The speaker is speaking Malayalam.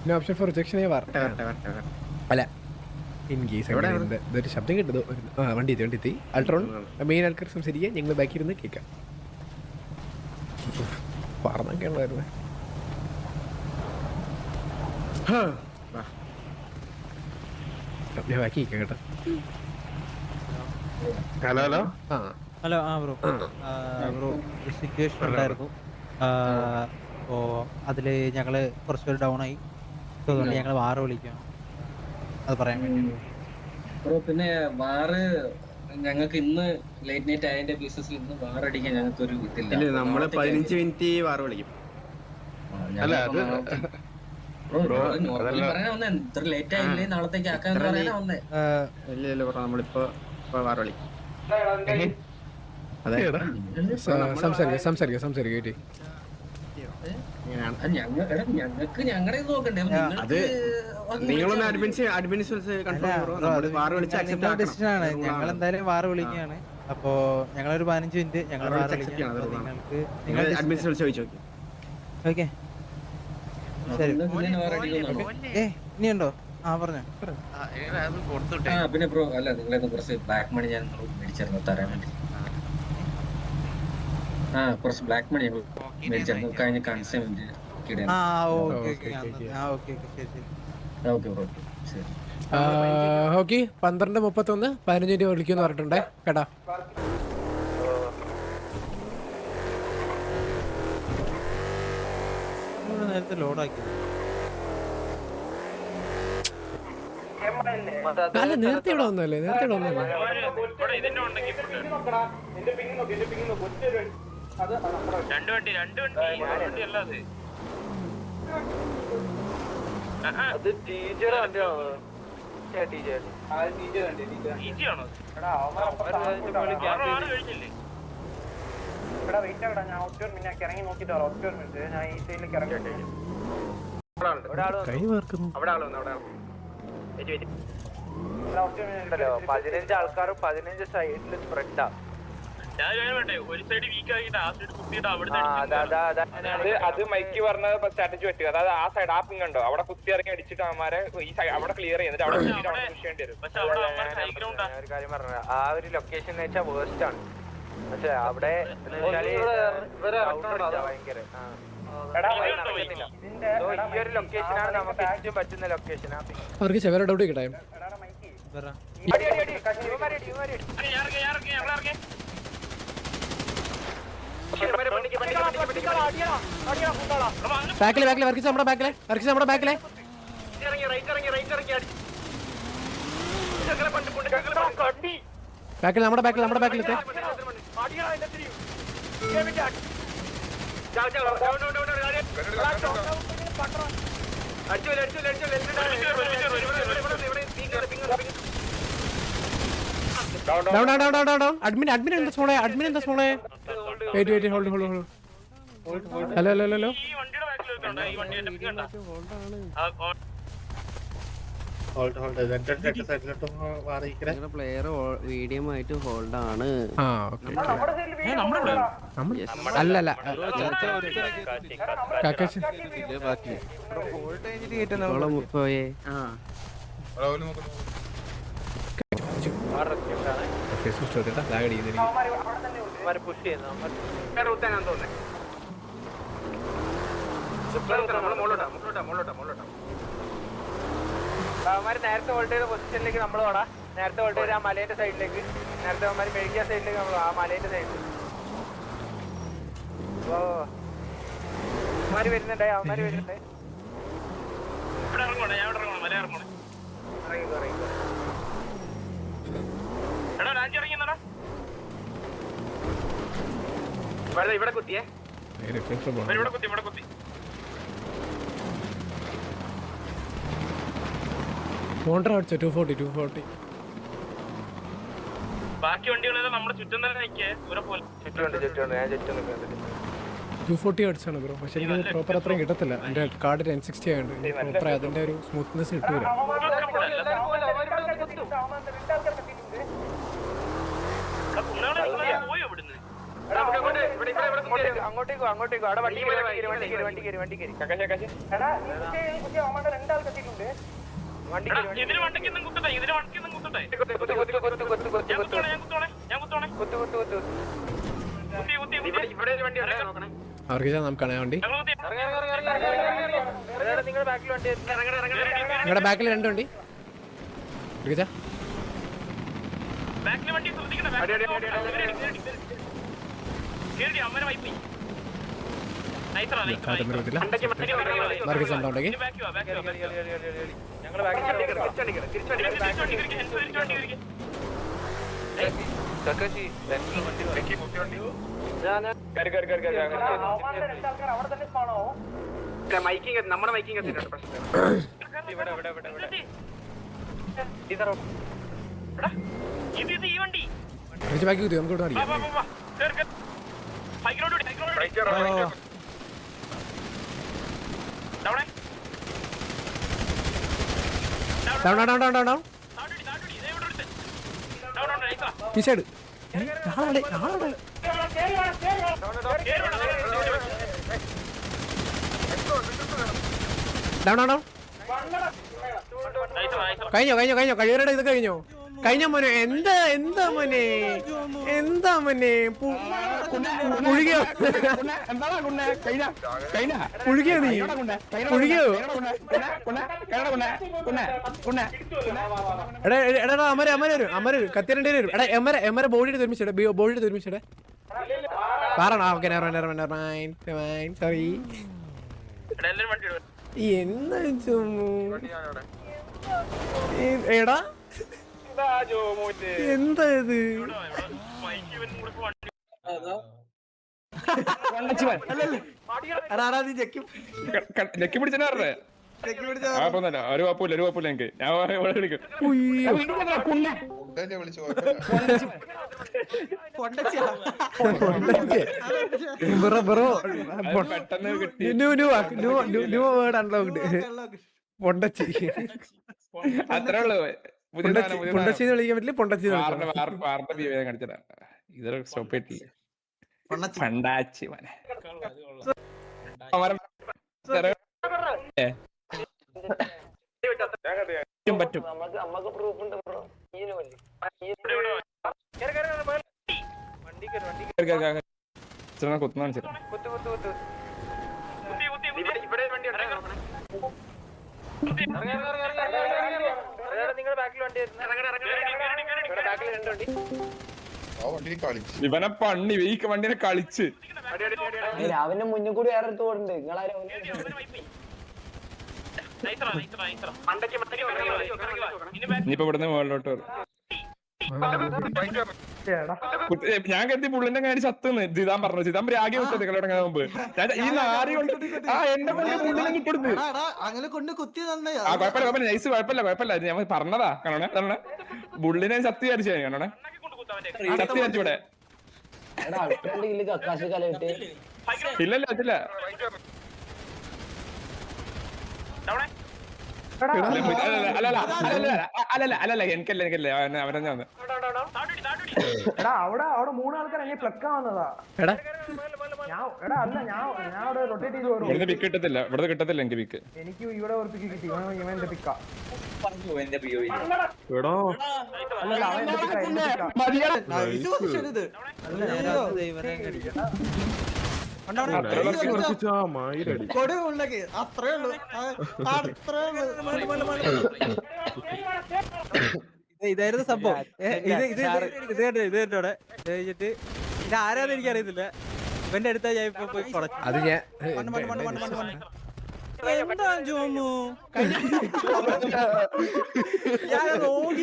നോ ഓപ്ഷൻ ഫോർ റിജക്ഷൻ അല്ല ഇൻ കേസ് ഇതൊരു ശബ്ദം കിട്ടുന്നു. വണ്ടി എത്തി അൾട്രോൺ മെയിൻ ആൾക്കാർ സംസാരിക്കുക, ഞങ്ങൾ ബാക്കി ഇരുന്ന് കേൾക്കാം. പറഞ്ഞൊക്കെ ഉണ്ടായിരുന്നു. ഞാൻ ബാക്കി കേൾക്കാം കേട്ടോ. Hello hello hello. Bro bro ഒരു സിറ്റുവേഷൻ ഉണ്ടായിരുന്നു. അപ്പോൾ അതിൽ ഞങ്ങൾ കുറച്ചുപേർ ഡൗൺ ആയി. സോ അതുകൊണ്ട് ഞങ്ങൾ വാറ് വിളിക്കണം, അത് പറയാൻ വേണ്ടി. ബ്രോ പിന്നെ വാറ് ഞങ്ങൾക്ക് ഇന്ന് ലേറ്റ് നൈറ്റ് ആയതിന്റെ ബേസിസിൽ ഇന്ന് വാറടിക്കാൻ ഞങ്ങൾക്ക് ഒരു ഇതില്ല. നമ്മള് 15 മിനിറ്റ് വാറ് വിളിക്കും. അല്ല അത് നോർമലി പറയാനാ വന്നേ. ഇത്ര ലേറ്റ് ആയില്ലേ നാളത്തേക്ക് ആക്കാന്ന് പറയാനാ വന്നേ. ഇല്ല ബ്രോ, നമ്മളിപ്പോ വാറ് വിളിക്കും. അതെ സംസാരിക്കാം. ഞങ്ങൾക്ക് ഞങ്ങളുടെ നോക്കണ്ടേ? നിങ്ങളൊന്ന് അഡ്മിനിസ്ട്രേഷൻ ഞങ്ങൾ എന്തായാലും വാറ് വിളിക്കുകയാണ്. അപ്പോ ഞങ്ങളൊരു 15 മിനിറ്റ് ഞങ്ങൾ ഓക്കെ. ഇനിയുണ്ടോ? പറഞ്ഞോ. പിന്നെ ബ്രോ അല്ല, നിങ്ങളെ കുറച്ച് ബ്ലാക്ക് മണി ഞാൻ മേടിച്ചായിരുന്നു തരാൻ വേണ്ടി. കുറച്ച് ബ്ലാക്ക് മണി ഞങ്ങൾ മേടിച്ചായിരുന്നു കഴിഞ്ഞ കൺസ്യൂമെന്റ്. ഓക്കെ 12:31 15 രൂപ വിളിക്കുമെന്ന് പറഞ്ഞിട്ടുണ്ടേ കേട്ടാ. നേരത്തെ ലോഡാക്കി അല്ല, നേരത്തെ ഇവിടെ വന്നല്ലേ? കൈ വാർക്കുന്നു. 15 ആൾക്കാരും 15 സൈഡിൽ സ്പ്രെഡാ. അത് മൈക്ക് പറഞ്ഞ സ്ട്രാറ്റജി പറ്റുക. അതായത് ആ സൈഡ് ആ പിങ് ഉണ്ടോ അവിടെ കുത്തി ഇറങ്ങി അടിച്ചിട്ട് അവന്മാരെ ഈ അവിടെ ക്ലിയർ ചെയ്യുന്നിട്ട് അവിടെ ഒരു കാര്യം പറഞ്ഞ ആ ഒരു ലൊക്കേഷൻ എന്ന് വെച്ചാൽ വേസ്റ്റ് ആണ്. പക്ഷെ അവിടെ ഭയങ്കര ഈ ഒരു ലൊക്കേഷനാണ് നമുക്ക് ഏറ്റവും പറ്റുന്ന ലൊക്കേഷൻ. അവർക്ക് ചെവര ഡൗട്ട് കിട്ടാം. ബാക്കിലെ വർക്കിച്ച് നമ്മുടെ ബാക്കിലെ അഡ്മിൻ എന്താ സ്മോളെ? Wait hold. Hello player medium ആയിട്ട് ഹോൾഡ് ആണ്. അല്ലല്ല മുക്കോയെ അവന്മാര് നേരത്തെ ഹോൾഡ് ചെയ്ത പൊസിഷനിലേക്ക് നമ്മൾ പോടാ. നേരത്തെ ഹോൾഡ് ചെയ്ത ആ മലേന്റെ സൈഡിലേക്ക്, നേരത്തെ അവന്മാര് മെഴുകിയ സൈഡിലേക്ക് നമ്മൾ ആ മലേന്റെ സൈഡിൽ അവന്മാര് വരുന്നുണ്ടേ. ഇവിടെ കുത്തിയേ മോണ്ടർ അടിച്ചോ 240. ബാക്കി വണ്ടികളെല്ലാം നമ്മുടെ ചുറ്റും തന്നെ നിൽക്കേ. ചുറ്റും 240 അടിച്ചാണ് ബ്രോ. പക്ഷെ എനിക്ക് പ്രോപ്പർ അത്രയും കിട്ടത്തില്ല. എൻ്റെ കാർഡ് 1060 ആയതുകൊണ്ട് പ്രോപ്പർ അതിൻ്റെ ഒരു സ്മൂത്ത്നെസ് കിട്ടൂല. അങ്ങോട്ടേക്കോ അവിടെ വണ്ടി കയറി ഇതിന് വണ്ടിക്കൊന്നും കുത്തട്ടെ അവർക്ക് നമുക്കാണ് വണ്ടി. നിങ്ങളുടെ ബാക്കിൽ വണ്ടി നിങ്ങളുടെ ബാക്കിൽ 2 വണ്ടി. ബാക്കിലെ വണ്ടി ശ്രദ്ധിക്കട്ടെ അമ്മനെ വൈപ്പി ഞങ്ങളുടെ ബാക്കിൽ നമ്മുടെ മൈക്കിംഗ് എത്തിയിട്ടുണ്ട് ഇത് ഈ വണ്ടി ബാക്കി നമുക്ക് ഇവിടെ അടിക്കാം. ഈ സൈഡ് കഴിഞ്ഞോ കഴിവരുടെ ഇത് കഴിഞ്ഞോ മോനെ. എന്താ മോനെ പുഴുകിയോ നീ പുഴുകിയോ? എടാ അമര കത്തിരണ്ടേ വരും. എടാ എമര ബോഡിയുടെ ഒരുമിച്ചിടെ പറയണോ? Okay sorry. എന്താ എടാ എന്താ ഇത്? ലക്കി പിടിച്ചാ ഒരു കുഴപ്പമില്ല എനിക്ക് ഞാൻ വിളിക്കും. പെട്ടെന്ന് കിട്ടി. അത്രേ ഉള്ളൂ. പൊണ്ടച്ചിന്ന് വിളിക്കാൻ പറ്റില്ല. പൊണ്ടച്ചി കാണിച്ചതാ. ഇതൊരു സ്റ്റോപ്പ് ചെയ്തിട്ടില്ല. പണ്ടാച്ചി മോനെ പറ്റും. കുത്തുന്ന നിങ്ങളുടെ ബാക്കിൽ വണ്ടി ഇവനെ പണ്ണി ഈ വണ്ടിനെ കളിച്ച് രാവിലെ മുന്നിൽ കൂടി വേറെ എടുത്തോണ്ട് ഇനിയിപ്പോ ഇവിടുന്ന് മുകളിലോട്ട് വരും. ഞാൻ കരുതി പുള്ളിന്റെ കാര്യം ചത്തുന്ന് ജിതാൻ പറഞ്ഞു. ജിതാൻ രാഗി വിട്ടത് കളിടങ്ങാൻ മുമ്പ് ഈ നാരി എന്റെ പുള്ളിനെ കിട്ടുന്നത്. ആ കുഴപ്പമില്ല നൈസ് കുഴപ്പമില്ല ഞാൻ പറഞ്ഞതാ. കാണണേ പുള്ളിനെ ചത്ത് വിചാരിച്ചു കാണണേ ചത്ത് വിചാരിച്ചു ഇവിടെ. ഇല്ലല്ല അതില്ല അല്ലല്ല എനിക്കല്ല അവരെന്നെ വന്ന്. അവിടെ 3 ആൾക്കാർ എന്നെ പ്ലക്കാ വന്നതാ. ഇവിടുന്ന് പിക്ക് കിട്ടത്തില്ല എനിക്ക് പിക്ക്. എനിക്ക് ഇവിടെ ഒരു പിക്ക് കിട്ടി. ഇവന്റെ പിക്കാ ഇതായിരുന്നു സംഭവം. ഇത് കഴിഞ്ഞിട്ട് ഇത് ആരാന്ന് എനിക്ക് അറിയത്തില്ല. ഇവന്റെ അടുത്താ ഞാൻ ഇപ്പൊ പോയി കുറച്ചു. അത് ഞാൻ എന്താ ജോമു ഞാൻ നോക്കി